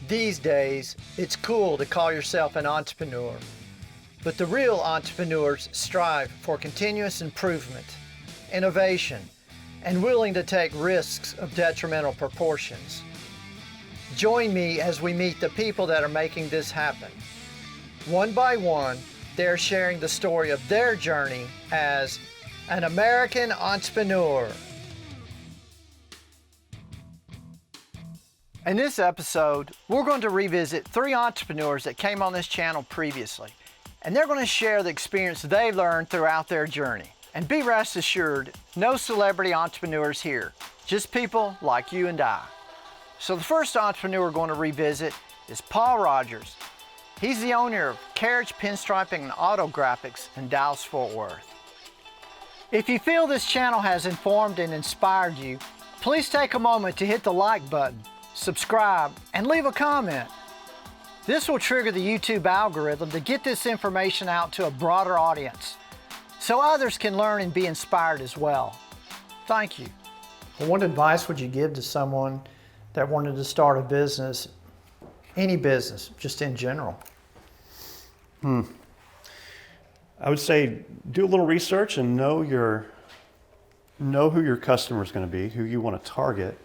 These days, it's cool to call yourself an entrepreneur, but the real entrepreneurs strive for continuous improvement, innovation, and willing to take risks of detrimental proportions. Join me as we meet the people that are making this happen. One by one, they're sharing the story of their journey as an American entrepreneur. In this episode, we're going to revisit 3 entrepreneurs that came on this channel previously, and they're going to share the experience they learned throughout their journey. And be rest assured, no celebrity entrepreneurs here, just people like you and I. So the first entrepreneur we're going to revisit is Paul Rogers. He's the owner of Carriage Pinstriping and Auto Graphics in Dallas-Fort Worth. If you feel this channel has informed and inspired you, please take a moment to hit the like button, subscribe, and leave a comment. This will trigger the YouTube algorithm to get this information out to a broader audience, so others can learn and be inspired as well. Thank you. What advice would you give to someone that wanted to start a business, any business, just in general? I would say do a little research and know who your customer is going to be, who you want to target.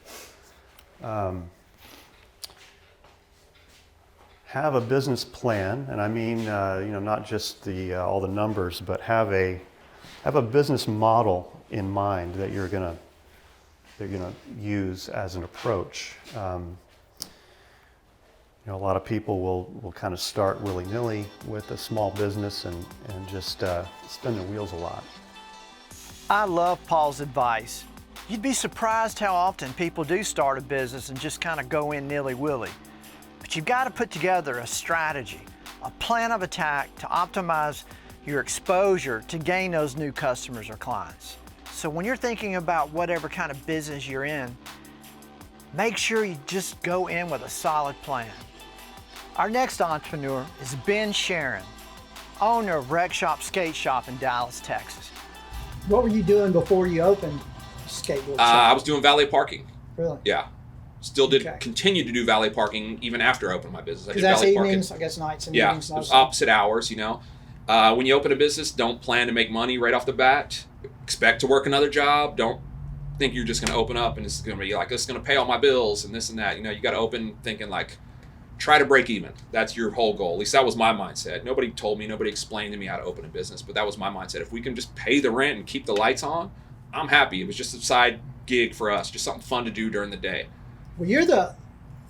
Have a business plan, and I mean, not just all the numbers, but have a business model in mind that you're gonna use as an approach. A lot of people will kind of start willy-nilly with a small business and just spin their wheels a lot. I love Paul's advice. You'd be surprised how often people do start a business and just kind of go in nilly-willy. But you've got to put together a strategy, a plan of attack to optimize your exposure to gain those new customers or clients. So when you're thinking about whatever kind of business you're in, make sure you just go in with a solid plan. Our next entrepreneur is Ben Sharon, owner of Wreck Shop Skate Shop in Dallas, Texas. What were you doing before you opened skateboard shop? I was doing valet parking. Really? Yeah. Still did continue to do valet parking even after I opened my business. I did that's valet evenings, parking. I guess nights and yeah, evenings. Yeah, it was opposite hours, When you open a business, don't plan to make money right off the bat. Expect to work another job. Don't think you're just going to open up and it's going to be like, this is going to pay all my bills and this and that. You got to open thinking like, try to break even. That's your whole goal. At least that was my mindset. Nobody told me, nobody explained to me how to open a business, but that was my mindset. If we can just pay the rent and keep the lights on, I'm happy. It was just a side gig for us, just something fun to do during the day. Well, you're the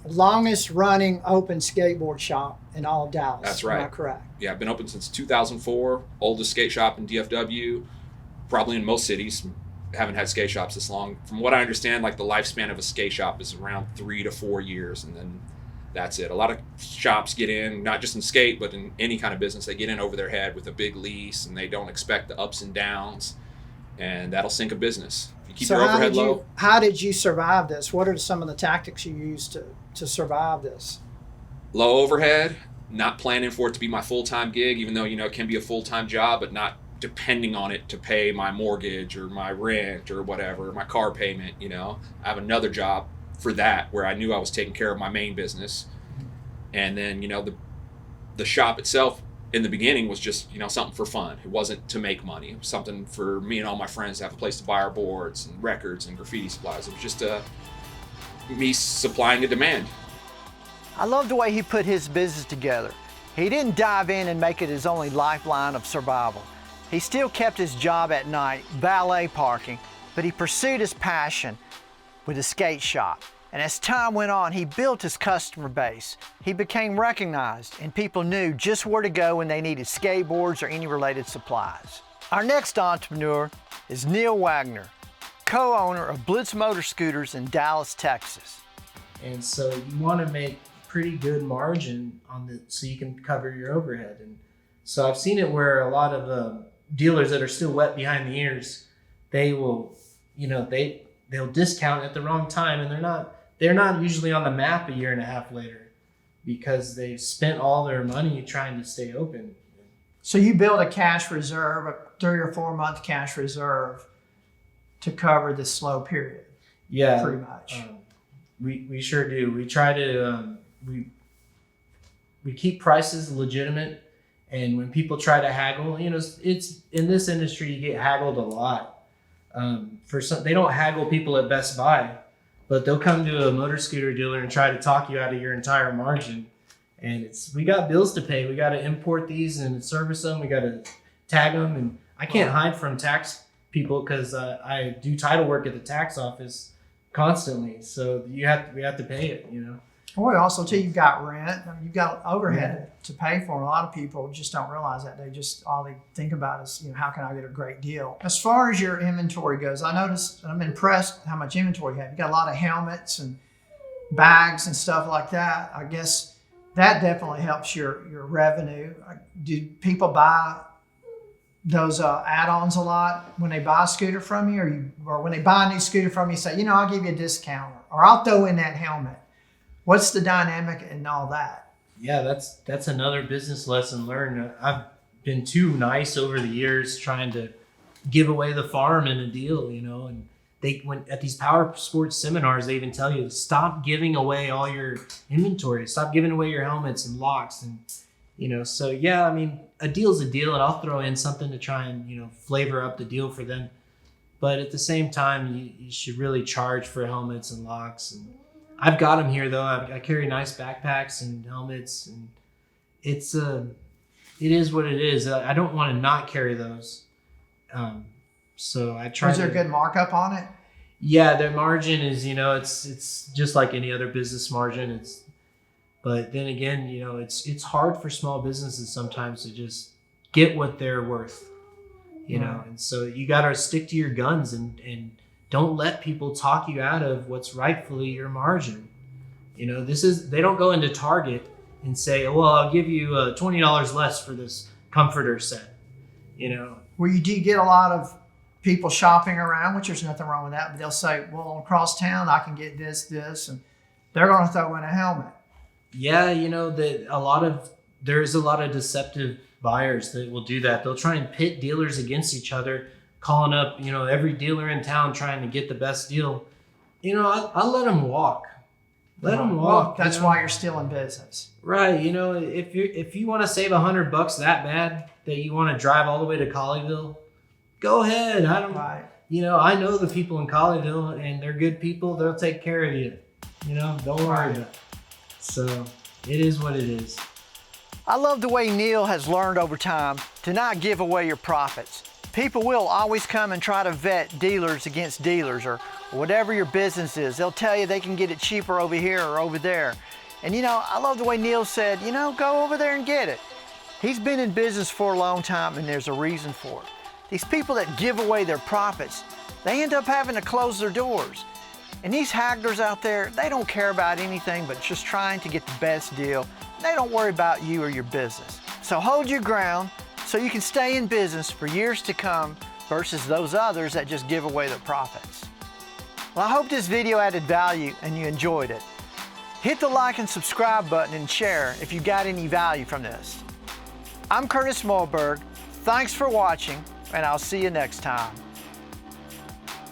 longest running open skateboard shop in all of Dallas. That's right. Am I correct? Yeah, I've been open since 2004. Oldest skate shop in DFW, probably in most cities. Haven't had skate shops this long. From what I understand, like the lifespan of a skate shop is around 3 to 4 years, and then that's it. A lot of shops get in, not just in skate, but in any kind of business, they get in over their head with a big lease, and they don't expect the ups and downs, and that'll sink a business. If you keep your overhead low. How did you survive this? What are some of the tactics you used to survive this? Low overhead, not planning for it to be my full-time gig, even though, it can be a full-time job, but not depending on it to pay my mortgage or my rent or whatever, my car payment, I have another job for that where I knew I was taking care of my main business. And then, the shop itself in the beginning was just, something for fun. It wasn't to make money. It was something for me and all my friends to have a place to buy our boards and records and graffiti supplies. It was just me supplying a demand. I love the way he put his business together. He didn't dive in and make it his only lifeline of survival. He still kept his job at night, valet parking, but he pursued his passion with a skate shop. And as time went on, he built his customer base. He became recognized, and people knew just where to go when they needed skateboards or any related supplies. Our next entrepreneur is Neil Wagner, co-owner of Blitz Motor Scooters in Dallas, Texas. And so you want to make pretty good margin so you can cover your overhead. And so I've seen it where a lot of dealers that are still wet behind the ears, they will, they'll discount at the wrong time, and they're not usually on the map a year and a half later because they've spent all their money trying to stay open. So you build a cash reserve, a 3 or 4 month cash reserve to cover this slow period. Yeah, pretty much. We sure do. We try to we keep prices legitimate. And when people try to haggle, it's in this industry, you get haggled a lot. They don't haggle people at Best Buy, but they'll come to a motor scooter dealer and try to talk you out of your entire margin. And we got bills to pay. We got to import these and service them. We got to tag them. And I can't hide from tax people because I do title work at the tax office constantly. So we have to pay it, Well, also too, you've got rent. I mean, you've got overhead to pay for. A lot of people just don't realize that. All they think about is, how can I get a great deal? As far as your inventory goes, I noticed, I'm impressed how much inventory you have. You got a lot of helmets and bags and stuff like that. I guess that definitely helps your revenue. Do people buy those add-ons a lot when they buy a scooter from you, or when they buy a new scooter from you, say, I'll give you a discount, or I'll throw in that helmet? What's the dynamic and all that? Yeah, that's another business lesson learned. I've been too nice over the years trying to give away the farm in a deal, and when at these power sports seminars, they even tell you, stop giving away all your inventory, stop giving away your helmets and locks, and so yeah, I mean, a deal's a deal, and I'll throw in something to try and flavor up the deal for them. But at the same time, you should really charge for helmets and locks. And I've got them here though. I carry nice backpacks and helmets, and it is what it is. I don't want to not carry those. So I try. Is there a good markup on it? Yeah, their margin is, it's just like any other business margin. But then again, it's hard for small businesses sometimes to just get what they're worth, and so you got to stick to your guns and don't let people talk you out of what's rightfully your margin. They don't go into Target and say, well, I'll give you $20 less for this comforter set, Well, you do get a lot of people shopping around, which there's nothing wrong with that, but they'll say, well, across town, I can get this, and they're going to throw in a helmet. Yeah, there's a lot of deceptive buyers that will do that. They'll try and pit dealers against each other, calling up, every dealer in town trying to get the best deal. I let them walk. Let them walk. Well, that's why you're still in business. Right. If you want to save $100 that bad that you want to drive all the way to Colleyville, go ahead. Right. I know the people in Colleyville, and they're good people. They'll take care of you. Don't worry about it. So it is what it is. I love the way Neil has learned over time to not give away your profits. People will always come and try to vet dealers against dealers, or whatever your business is. They'll tell you they can get it cheaper over here or over there. And I love the way Neil said, go over there and get it. He's been in business for a long time, and there's a reason for it. These people that give away their profits, they end up having to close their doors. And these hagglers out there, they don't care about anything but just trying to get the best deal. They don't worry about you or your business. So hold your ground so you can stay in business for years to come versus those others that just give away their profits. Well, I hope this video added value and you enjoyed it. Hit the like and subscribe button and share if you got any value from this. I'm Curtis Mohlberg. Thanks for watching, and I'll see you next time.